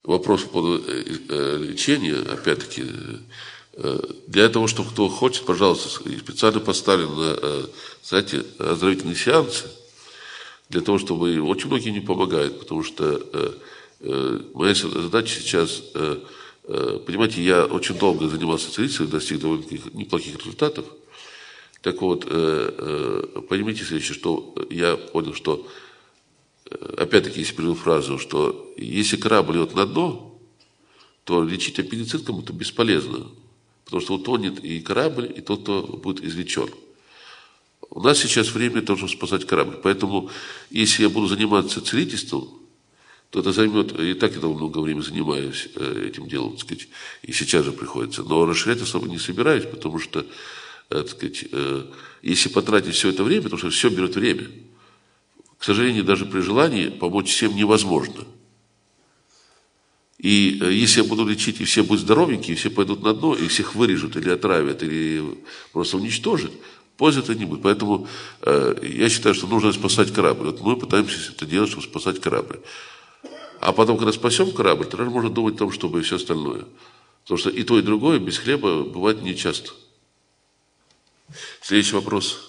вопрос по лечению, опять-таки, для этого, чтобы кто хочет, пожалуйста, специально поставлен на сайте оздоровительные сеансы, для того, чтобы очень многие не помогают, потому что моя задача сейчас, понимаете, я очень долго занимался целительством, достиг довольно неплохих результатов. Так вот, понимаете следующее, что я понял, что, опять-таки, если приведу фразу, что если корабль идет на дно, то лечить аппендицитом это бесполезно, потому что утонет и корабль, и тот, кто будет извлечен. У нас сейчас время для того, чтобы спасать корабль. Поэтому, если я буду заниматься целительством, то это займет, и так я много времени занимаюсь этим делом, так сказать, и сейчас же приходится. Но расширять особо не собираюсь, потому что, так сказать, если потратить все это время, потому что все берет время, к сожалению, даже при желании помочь всем невозможно. И если я буду лечить, и все будут здоровенькие, и все пойдут на дно, и всех вырежут, или отравят, или просто уничтожат, пользы это не будет. Поэтому я считаю, что нужно спасать корабль. Вот мы пытаемся это делать, чтобы спасать корабль. А потом, когда спасем корабль, тогда можно думать о том, чтобы и все остальное. Потому что и то, и другое без хлеба бывает нечасто. Следующий вопрос.